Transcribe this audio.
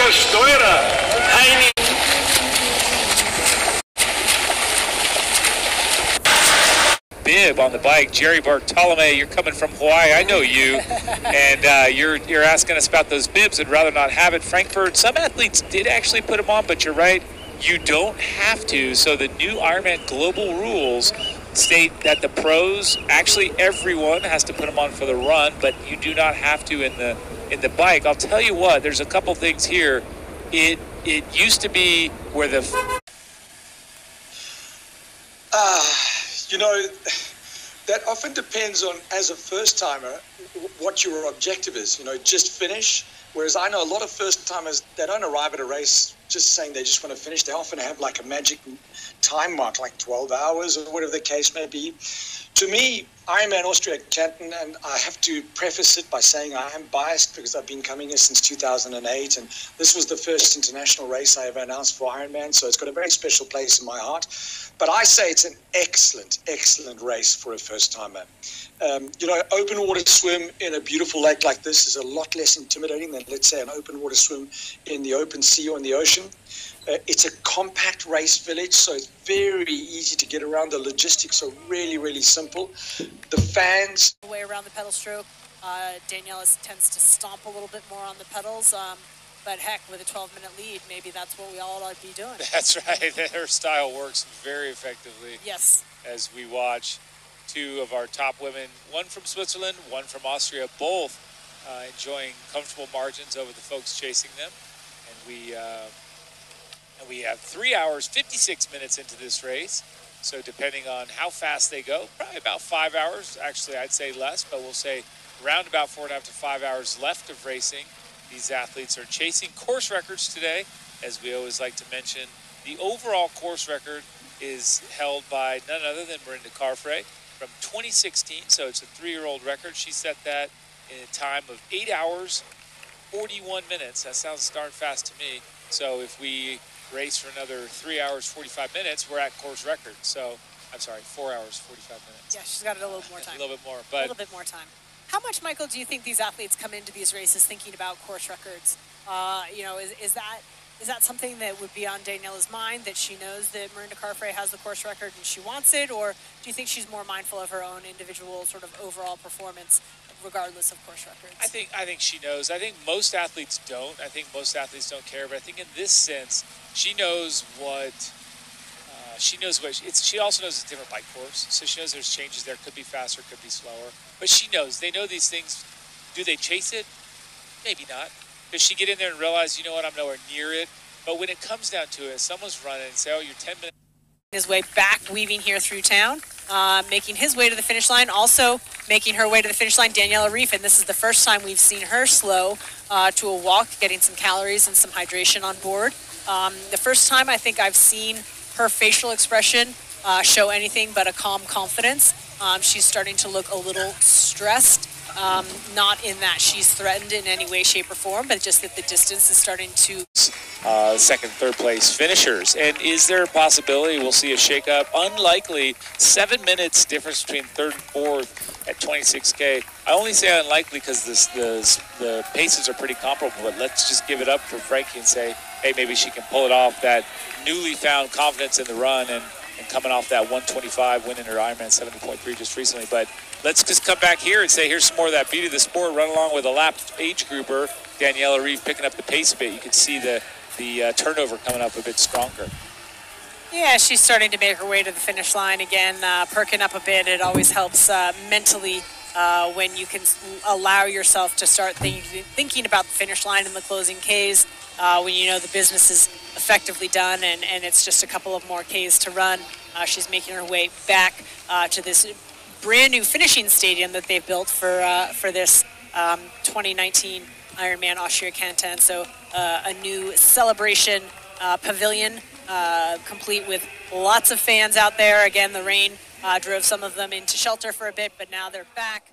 Bianca Steurer, Heini. Bib on the bike, Jerry Bartolome, you're coming from Hawaii, I know you, and you're asking us about those bibs. I'd rather not have it. Frankfurt, some athletes did actually put them on, but you're right, you don't have to. So the new Ironman global rules state that the pros, actually everyone has to put them on for the run, but you do not have to in the bike. I'll tell you what, there's a couple things here. It used to be where the you know, that often depends on, as a first-timer, what your objective is. You know, just finish. Whereas I know a lot of first-timers, they don't arrive at a race just saying they just want to finish. They often have like a magic time mark, like 12 hours or whatever the case may be. To me, Ironman Austria-Kärnten, and I have to preface it by saying I am biased because I've been coming here since 2008, and this was the first international race I ever announced for Ironman, so it's got a very special place in my heart. But I say it's an excellent, excellent race for a first-timer. You know, open water swim in a beautiful lake like this is a lot less intimidating than, let's say, an open water swim in the open sea or in the ocean. It's a compact race village, so it's very easy to get around. The logistics are really, really simple. The fans... The way around the pedal stroke, Daniela tends to stomp a little bit more on the pedals. But heck, with a 12-minute lead, maybe that's what we all ought to be doing. That's right. Her style works very effectively. Yes. As we watch two of our top women, one from Switzerland, one from Austria, both enjoying comfortable margins over the folks chasing them. And we have 3 hours, 56 minutes into this race. So depending on how fast they go, probably about 5 hours. Actually, I'd say less, but we'll say around about 4.5 to 5 hours left of racing. These athletes are chasing course records today. As we always like to mention, the overall course record is held by none other than Mirinda Carfrae from 2016. So it's a 3-year-old record. She set that in a time of 8 hours, 41 minutes. That sounds darn fast to me. So if we race for another 3 hours, 45 minutes, we're at course record. So, I'm sorry, 4 hours, 45 minutes. Yeah, she's got a little more time. A little bit more. But a little bit more time. How much, Michael, do you think these athletes come into these races thinking about course records? You know, is that something that would be on Daniela's mind, that she knows that Mirinda Carfrae has the course record and she wants it? Or do you think she's more mindful of her own individual sort of overall performance regardless of course records? I think she knows. I think most athletes don't. I think most athletes don't care. But I think in this sense, she knows what... she also knows it's a different bike course, so she knows there's changes there. Could be faster, could be slower, but she knows. They know these things. Do they chase it? Maybe not. Does she get in there and realize, you know what, I'm nowhere near it? But when it comes down to it, someone's running and say, oh, you're 10 minutes. His way back, weaving here through town, making his way to the finish line, also making her way to the finish line, Daniela Ryf, and this is the first time we've seen her slow to a walk, getting some calories and some hydration on board. The first time I think I've seen her facial expression show anything but a calm confidence. She's starting to look a little stressed, not in that she's threatened in any way, shape, or form, but just that the distance is starting to... Second, third place finishers. And is there a possibility we'll see a shakeup? Unlikely. 7 minutes difference between third and fourth at 26K. I only say unlikely because the paces are pretty comparable, but let's just give it up for Frankie and say, hey, maybe she can pull it off. That newly found confidence in the run and coming off that 125 win in her Ironman 70.3 just recently. But let's just come back here and say here's some more of that beauty of the sport. Run along with a lapped age grouper, Daniela Ryf, picking up the pace a bit. You can see the turnover coming up a bit stronger. Yeah, she's starting to make her way to the finish line again, perking up a bit. It always helps mentally when you can allow yourself to start thinking about the finish line and the closing Ks, when you know the business is effectively done and it's just a couple of more Ks to run. She's making her way back to this brand new finishing stadium that they've built for this 2019 Ironman Austria-Kärnten. So a new celebration pavilion, complete with lots of fans out there. Again, the rain drove some of them into shelter for a bit, but now they're back.